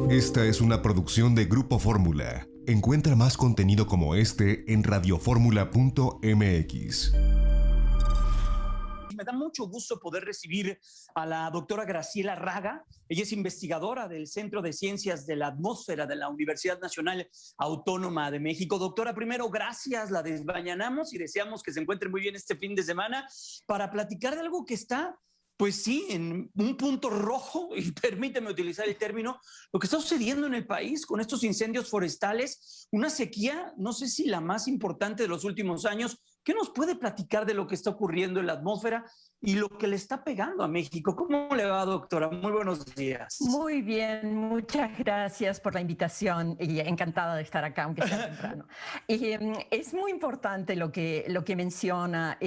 Esta es una producción de Grupo Fórmula. Encuentra más contenido como este en radioformula.mx. Me da mucho gusto poder recibir a la doctora Graciela Raga. Ella es investigadora del Centro de Ciencias de la Atmósfera de la Universidad Nacional Autónoma de México. Doctora, primero, gracias, la desmañanamos y deseamos que se encuentre muy bien este fin de semana para platicar de algo que está, pues sí, en un punto rojo, y permíteme utilizar el término, lo que está sucediendo en el país con estos incendios forestales, una sequía, no sé si la más importante de los últimos años. ¿Qué nos puede platicar de lo que está ocurriendo en la atmósfera y lo que le está pegando a México? ¿Cómo le va, doctora? Muy buenos días. Muy bien, muchas gracias por la invitación y encantada de estar acá, aunque sea temprano. Es muy importante lo que menciona.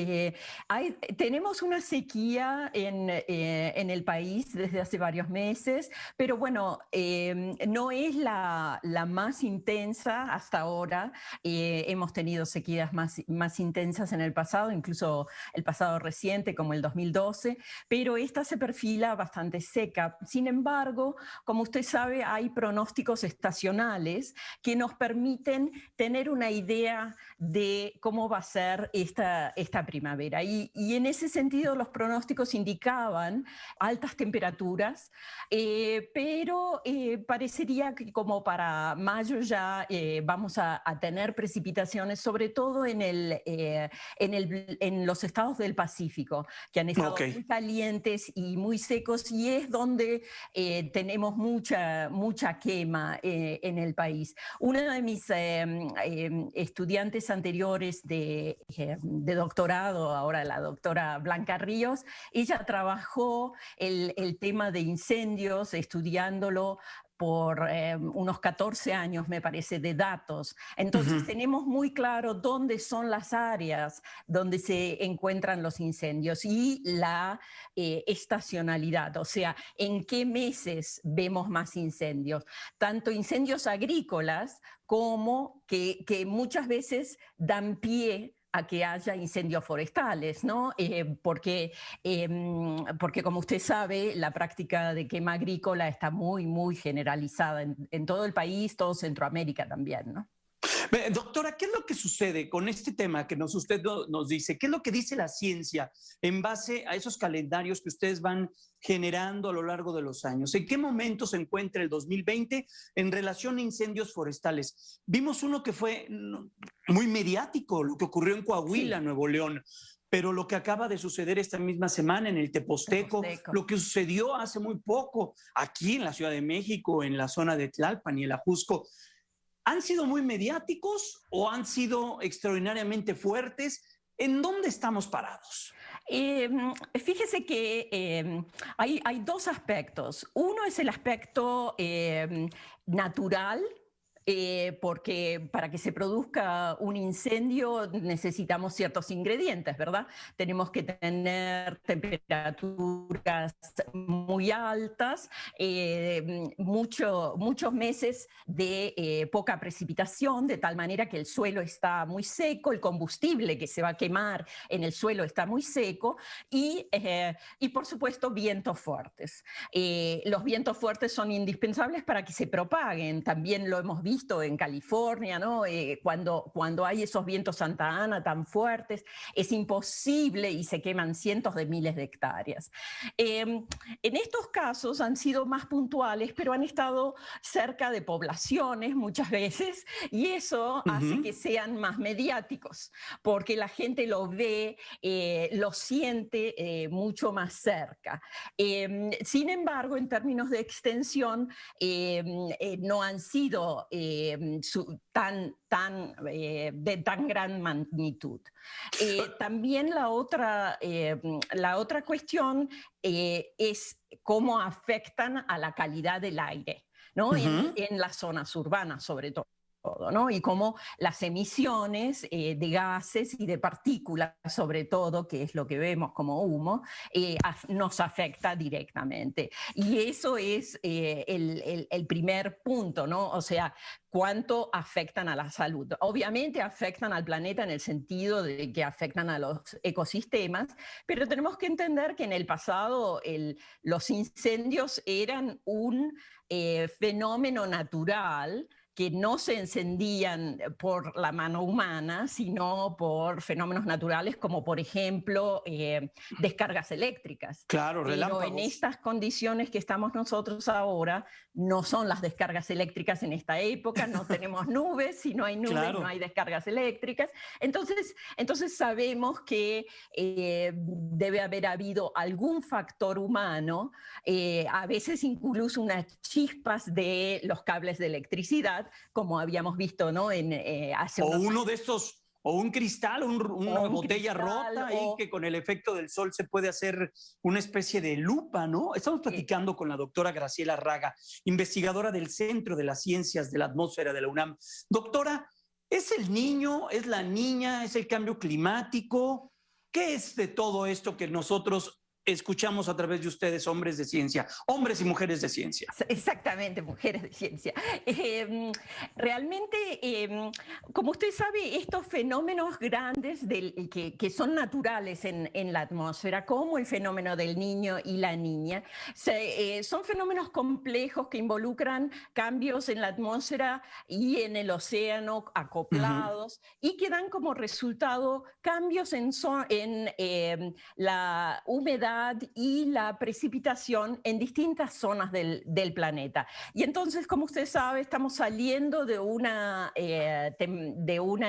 Tenemos una sequía en el país desde hace varios meses, pero bueno, no es la más intensa hasta ahora. Hemos tenido sequías más intensas en el pasado, incluso el pasado reciente como el 2012, pero esta se perfila bastante seca. Sin embargo, como usted sabe, hay pronósticos estacionales que nos permiten tener una idea de cómo va a ser esta primavera. Y en ese sentido los pronósticos indicaban altas temperaturas, pero parecería que como para mayo ya vamos a tener precipitaciones, sobre todo en los estados del Pacífico, que han estado muy calientes y muy secos, y es donde tenemos mucha quema en el país. Una de mis estudiantes anteriores de doctorado, ahora la doctora Blanca Ríos, ella trabajó el tema de incendios, estudiándolo por unos 14 años, me parece, de datos. Entonces tenemos muy claro dónde son las áreas donde se encuentran los incendios y la estacionalidad, o sea, en qué meses vemos más incendios. Tanto incendios agrícolas como que muchas veces dan pie a que haya incendios forestales, ¿no? Porque como usted sabe, la práctica de quema agrícola está muy generalizada en todo el país, todo Centroamérica también, ¿no? Doctora, ¿qué es lo que sucede con este tema que usted nos dice? ¿Qué es lo que dice la ciencia en base a esos calendarios que ustedes van generando a lo largo de los años? ¿En qué momento se encuentra el 2020 en relación a incendios forestales? Vimos uno que fue muy mediático, lo que ocurrió en Coahuila, sí, Nuevo León. Pero lo que acaba de suceder esta misma semana en el Teposteco, lo que sucedió hace muy poco aquí en la Ciudad de México, en la zona de Tlalpan y el Ajusco, ¿han sido muy mediáticos o han sido extraordinariamente fuertes? ¿En dónde estamos parados? Fíjese que hay dos aspectos. Uno es el aspecto natural, porque para que se produzca un incendio necesitamos ciertos ingredientes, ¿verdad? Tenemos que tener temperaturas muy altas, muchos meses de poca precipitación, de tal manera que el suelo está muy seco, el combustible que se va a quemar en el suelo está muy seco, y por supuesto vientos fuertes. Los vientos fuertes son indispensables para que se propaguen. También lo hemos visto en California, ¿no? Cuando hay esos vientos Santa Ana tan fuertes, es imposible y se queman cientos de miles de hectáreas. En estos casos han sido más puntuales, pero han estado cerca de poblaciones muchas veces, y eso hace que sean más mediáticos, porque la gente lo ve, lo siente mucho más cerca. Sin embargo, en términos de extensión, no han sido de tan gran magnitud. También la otra cuestión es cómo afectan a la calidad del aire, ¿no? En las zonas urbanas, sobre todo. ¿no? Y cómo las emisiones de gases y de partículas, sobre todo, que es lo que vemos como humo, nos afecta directamente. Y eso es el primer punto, ¿no? O sea, cuánto afectan a la salud. Obviamente afectan al planeta en el sentido de que afectan a los ecosistemas, pero tenemos que entender que en el pasado los incendios eran un fenómeno natural que no se encendían por la mano humana, sino por fenómenos naturales como, por ejemplo, descargas eléctricas. Claro, relámpagos. Pero en estas condiciones que estamos nosotros ahora, no son las descargas eléctricas en esta época, no tenemos nubes, si no hay nubes, claro, no hay descargas eléctricas. Entonces sabemos que debe haber habido algún factor humano, a veces incluso unas chispas de los cables de electricidad, como habíamos visto, ¿no? Hace uno de estos, o un cristal, una botella rota ahí que con el efecto del sol se puede hacer una especie de lupa, ¿no? Estamos platicando con la doctora Graciela Raga, investigadora del Centro de las Ciencias de la Atmósfera de la UNAM. Doctora, ¿es el niño, es la niña, es el cambio climático? ¿Qué es de todo esto que nosotros escuchamos a través de ustedes, hombres de ciencia, hombres y mujeres de ciencia? Exactamente, mujeres de ciencia. Realmente, como usted sabe, estos fenómenos grandes que son naturales en la atmósfera, como el fenómeno del niño y la niña, son fenómenos complejos que involucran cambios en la atmósfera y en el océano acoplados, y que dan como resultado cambios en la humedad y la precipitación en distintas zonas del planeta. Y entonces, como usted sabe, estamos saliendo de una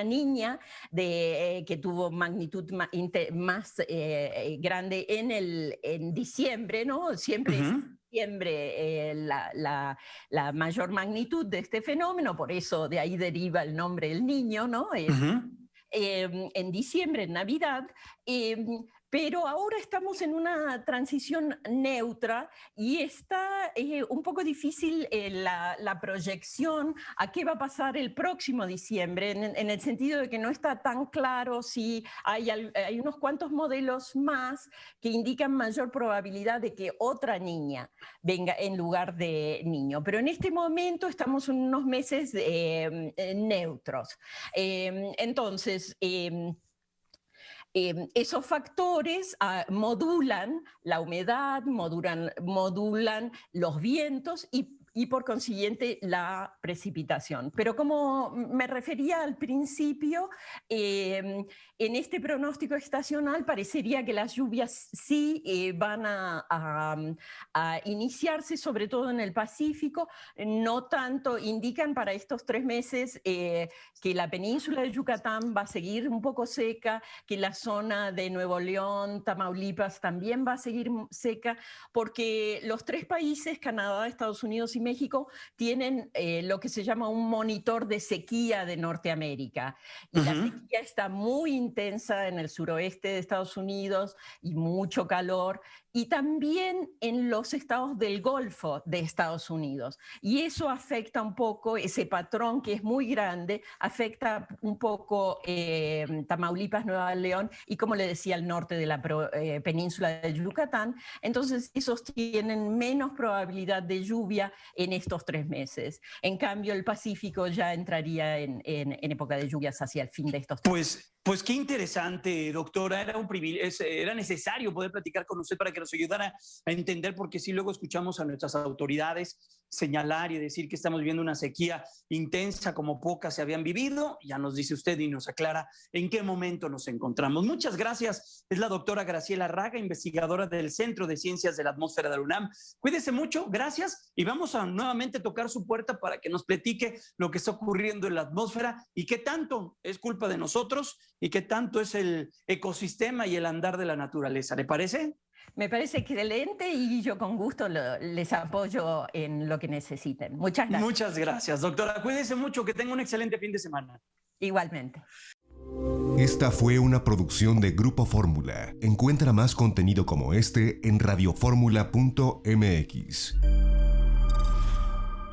niña que tuvo magnitud más grande en diciembre, ¿no? Siempre es diciembre la mayor magnitud de este fenómeno, por eso de ahí deriva el nombre del niño, ¿no? En diciembre, en Navidad. Pero ahora estamos en una transición neutra y está un poco difícil la proyección a qué va a pasar el próximo diciembre, en el sentido de que no está tan claro si hay unos cuantos modelos más que indican mayor probabilidad de que otra niña venga en lugar de niño. Pero en este momento estamos en unos meses neutros. Entonces, esos factores modulan la humedad, modulan los vientos y por consiguiente la precipitación. Pero como me refería al principio, en este pronóstico estacional parecería que las lluvias sí van a iniciarse, sobre todo en el Pacífico. No tanto indican para estos 3 meses que la península de Yucatán va a seguir un poco seca, que la zona de Nuevo León, Tamaulipas también va a seguir seca, porque los 3 países, Canadá, Estados Unidos y México, tienen lo que se llama un monitor de sequía de Norteamérica. Y la sequía está muy intensa en el suroeste de Estados Unidos y mucho calor, y también en los estados del Golfo de Estados Unidos. Y eso afecta un poco, ese patrón que es muy grande, afecta un poco Tamaulipas, Nueva León y, como le decía, el norte de la península de Yucatán. Entonces, esos tienen menos probabilidad de lluvia en estos 3 meses. En cambio, el Pacífico ya entraría en época de lluvias hacia el fin de estos 3 meses. Pues qué interesante, doctora. Era un privilegio, era necesario poder platicar con usted para que nos ayudara a entender, porque sí, luego escuchamos a nuestras autoridades señalar y decir que estamos viviendo una sequía intensa como pocas se habían vivido. Ya nos dice usted y nos aclara en qué momento nos encontramos. Muchas gracias. Es la doctora Graciela Raga, investigadora del Centro de Ciencias de la Atmósfera de la UNAM. Cuídese mucho, gracias, y vamos a nuevamente tocar su puerta para que nos platique lo que está ocurriendo en la atmósfera y qué tanto es culpa de nosotros y qué tanto es el ecosistema y el andar de la naturaleza. ¿Le parece? Me parece excelente y yo con gusto les apoyo en lo que necesiten. Muchas gracias. Muchas gracias, doctora. Cuídese mucho, que tenga un excelente fin de semana. Igualmente. Esta fue una producción de Grupo Fórmula. Encuentra más contenido como este en radioformula.mx.